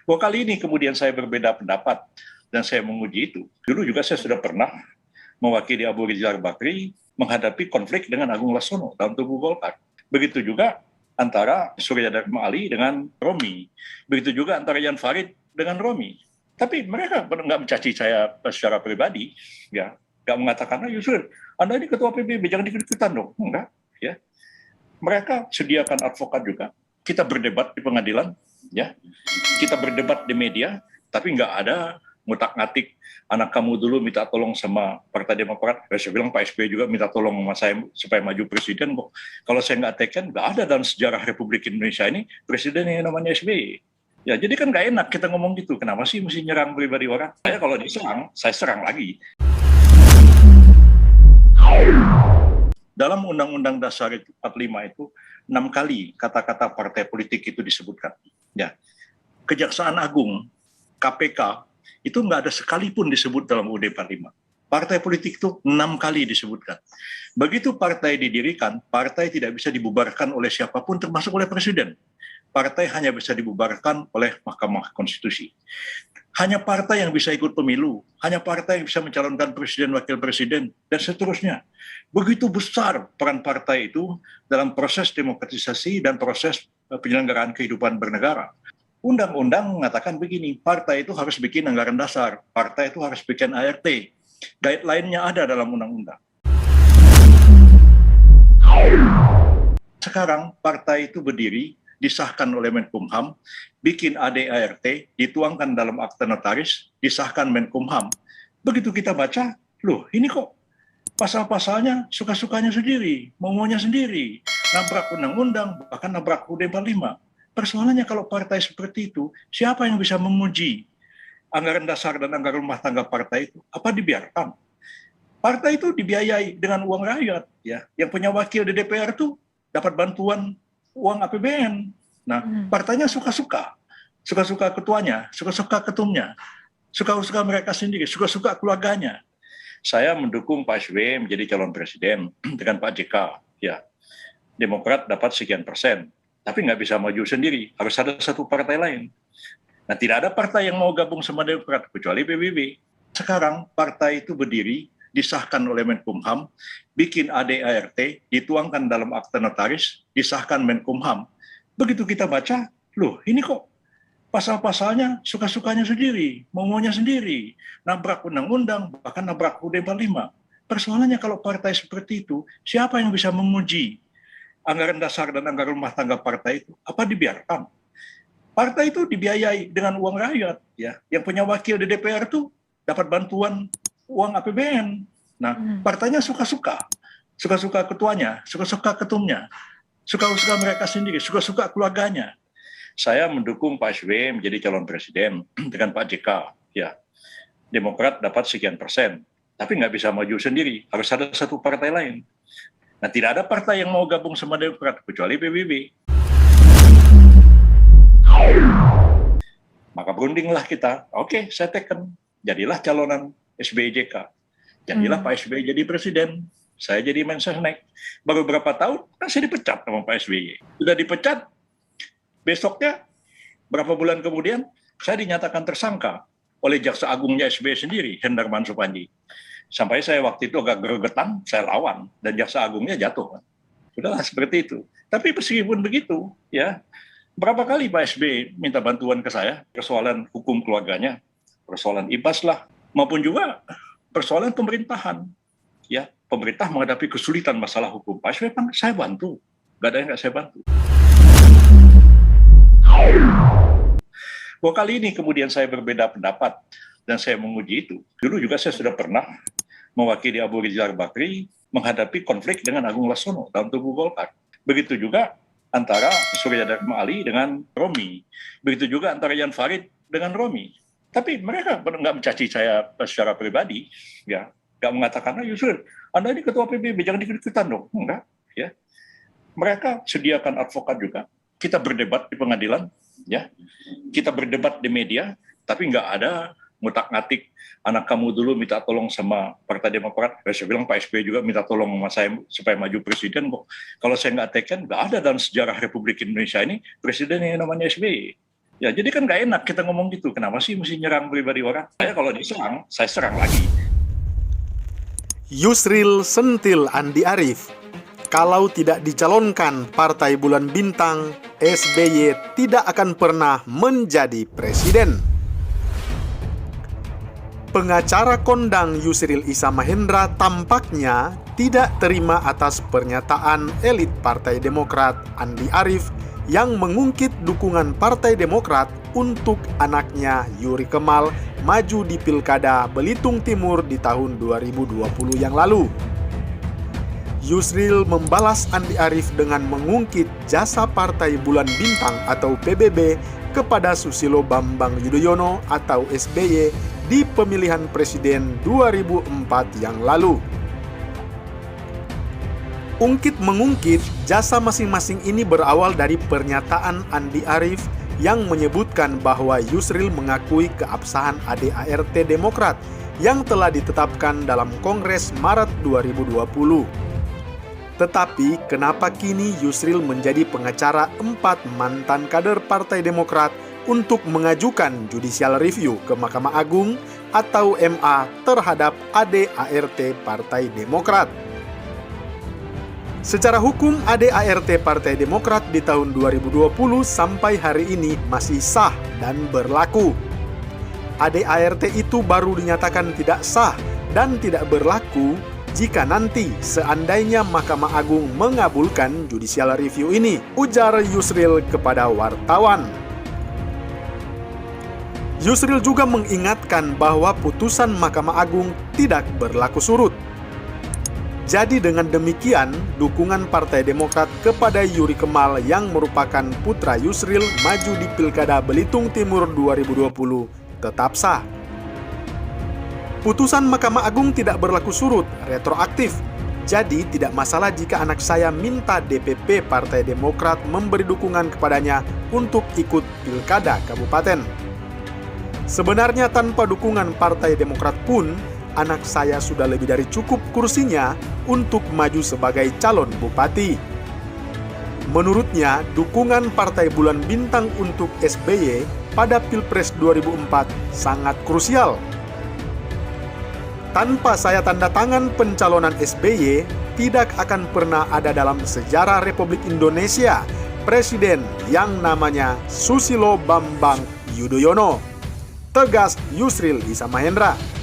Bahwa kali ini kemudian saya berbeda pendapat dan saya menguji itu. Dulu juga saya sudah pernah mewakili Abu Rizal Bakri menghadapi konflik dengan Agung Laksono dalam tubuh Golkar. Begitu juga antara Surya Dharma Ali dengan Romi. Begitu juga antara Jan Farid dengan Romi. Tapi mereka nggak mencaci saya secara pribadi, ya, nggak mengatakan, Yusril, Anda ini ketua PBB, jangan ikut-ikutan dong. Enggak, ya. Mereka sediakan advokat juga. Kita berdebat di pengadilan, ya. Kita berdebat di media, tapi nggak ada ngutak-ngatik anak kamu dulu minta tolong sama Partai Demokrat. Saya bilang Pak SBY juga minta tolong sama saya supaya maju presiden. Kalau saya nggak teken, nggak ada dalam sejarah Republik Indonesia ini presiden yang namanya SBY. Ya, jadi kan nggak enak kita ngomong gitu. Kenapa sih mesti nyerang pribadi orang? Saya kalau diserang, saya serang lagi. Dalam Undang-Undang Dasar 45 itu 6 kali kata-kata partai politik itu disebutkan. Ya, Kejaksaan Agung, KPK itu nggak ada sekalipun disebut dalam UUD 45. Partai politik itu 6 kali disebutkan. Begitu partai didirikan, partai tidak bisa dibubarkan oleh siapapun termasuk oleh presiden. Partai hanya bisa dibubarkan oleh Mahkamah Konstitusi. Hanya partai yang bisa ikut pemilu, hanya partai yang bisa mencalonkan presiden, wakil presiden, dan seterusnya. Begitu besar peran partai itu dalam proses demokratisasi dan proses penyelenggaraan kehidupan bernegara. Undang-undang mengatakan begini, partai itu harus bikin anggaran dasar, partai itu harus bikin ART. Guideline-nya ada dalam undang-undang. Sekarang partai itu berdiri, disahkan oleh Menkumham, bikin ADART, dituangkan dalam akta notaris, disahkan Menkumham. Begitu kita baca, loh ini kok pasal-pasalnya suka-sukanya sendiri, maunya sendiri, nabrak undang-undang, bahkan nabrak UUD 45. Persoalannya kalau partai seperti itu, siapa yang bisa menguji anggaran dasar dan anggaran rumah tangga partai itu? Apa dibiarkan? Partai itu dibiayai dengan uang rakyat, ya. Yang punya wakil di DPR itu dapat bantuan uang APBN. Nah, partainya suka-suka ketuanya, suka-suka ketumnya, suka-suka mereka sendiri, suka-suka keluarganya. Saya mendukung Pak SBY menjadi calon presiden dengan Pak JK. Ya, Demokrat dapat sekian persen, tapi nggak bisa maju sendiri, harus ada satu partai lain. Nah, tidak ada partai yang mau gabung sama Demokrat kecuali PBB. Sekarang partai itu berdiri, disahkan oleh Menkumham, bikin ADART, dituangkan dalam akta notaris, disahkan Menkumham. Begitu kita baca, loh ini kok pasal-pasalnya suka-sukanya sendiri, maunya sendiri, nabrak undang-undang, bahkan nabrak UUD 45. Persoalannya kalau partai seperti itu, siapa yang bisa menguji anggaran dasar dan anggaran rumah tangga partai itu? Apa dibiarkan? Partai itu dibiayai dengan uang rakyat, ya. Yang punya wakil di DPR itu dapat bantuan uang APBN. Nah, partainya suka-suka ketuanya, suka-suka ketumnya, suka-suka mereka sendiri, suka-suka keluarganya. Saya mendukung Pak SBY menjadi calon presiden dengan Pak JK. Ya, Demokrat dapat sekian persen, tapi nggak bisa maju sendiri, harus ada satu partai lain. Nah, tidak ada partai yang mau gabung sama Demokrat kecuali PBB. Maka berundinglah kita, oke, saya teken, jadilah calonan SBY JK. Jadilah Pak SBY jadi presiden, saya jadi Mensesnek. Baru berapa tahun, kan saya dipecat sama Pak SBY. Sudah dipecat, besoknya, berapa bulan kemudian, saya dinyatakan tersangka oleh Jaksa Agungnya SBY sendiri, Hendarman Supandi. Sampai saya waktu itu agak gregetan, saya lawan, dan Jaksa Agungnya jatuh. Sudahlah seperti itu. Tapi meskipun begitu, ya, berapa kali Pak SBY minta bantuan ke saya, persoalan hukum keluarganya, persoalan IBAS lah, maupun juga persoalan pemerintahan. Ya, pemerintah menghadapi kesulitan masalah hukum. Pak SBY, saya bantu. Nggak ada yang nggak saya bantu. Bahwa kali ini kemudian saya berbeda pendapat dan saya menguji itu. Dulu juga saya sudah pernah mewakili Abu Rizal Bakri menghadapi konflik dengan Agung Laksono dalam tubuh Golkar. Begitu juga antara Surya Dharma Ali dengan Romi. Begitu juga antara Jan Farid dengan Romi. Tapi mereka nggak mencaci saya secara pribadi, ya, nggak mengatakan, Yusril, Anda ini ketua PBB, jangan ikut-ikutan dong. Enggak, ya. Mereka sediakan advokat juga. Kita berdebat di pengadilan, ya. Kita berdebat di media, tapi nggak ada ngutak-ngatik anak kamu dulu minta tolong sama Partai Demokrat. Saya bilang Pak SBY juga minta tolong sama saya supaya maju presiden. Kalau saya nggak teken, nggak ada dalam sejarah Republik Indonesia ini presiden yang namanya SBY. Ya, jadi kan nggak enak kita ngomong gitu. Kenapa sih mesti nyerang pribadi orang? Saya kalau diserang, saya serang lagi. Yusril sentil Andi Arief. Kalau tidak dicalonkan Partai Bulan Bintang, SBY tidak akan pernah menjadi presiden. Pengacara kondang Yusril Isamahendra tampaknya tidak terima atas pernyataan elit Partai Demokrat Andi Arief yang mengungkit dukungan Partai Demokrat untuk anaknya Yuri Kemal maju di Pilkada Belitung Timur di tahun 2020 yang lalu. Yusril membalas Andi Arief dengan mengungkit jasa Partai Bulan Bintang atau PBB kepada Susilo Bambang Yudhoyono atau SBY di pemilihan presiden 2004 yang lalu. Ungkit-mengungkit, jasa masing-masing ini berawal dari pernyataan Andi Arief yang menyebutkan bahwa Yusril mengakui keabsahan ADART Demokrat yang telah ditetapkan dalam Kongres Maret 2020. Tetapi kenapa kini Yusril menjadi pengacara 4 mantan kader Partai Demokrat untuk mengajukan judicial review ke Mahkamah Agung atau MA terhadap ADART Partai Demokrat? Secara hukum, ADART Partai Demokrat di tahun 2020 sampai hari ini masih sah dan berlaku. ADART itu baru dinyatakan tidak sah dan tidak berlaku jika nanti seandainya Mahkamah Agung mengabulkan judicial review ini, ujar Yusril kepada wartawan. Yusril juga mengingatkan bahwa putusan Mahkamah Agung tidak berlaku surut. Jadi dengan demikian, dukungan Partai Demokrat kepada Yuri Kemal yang merupakan putra Yusril maju di Pilkada Belitung Timur 2020 tetap sah. Putusan Mahkamah Agung tidak berlaku surut, retroaktif. Jadi tidak masalah jika anak saya minta DPP Partai Demokrat memberi dukungan kepadanya untuk ikut Pilkada Kabupaten. Sebenarnya tanpa dukungan Partai Demokrat pun, anak saya sudah lebih dari cukup kursinya untuk maju sebagai calon bupati. Menurutnya, dukungan Partai Bulan Bintang untuk SBY pada Pilpres 2004 sangat krusial. Tanpa saya tanda tangan pencalonan SBY, tidak akan pernah ada dalam sejarah Republik Indonesia presiden yang namanya Susilo Bambang Yudhoyono, tegas Yusril Isamahendra.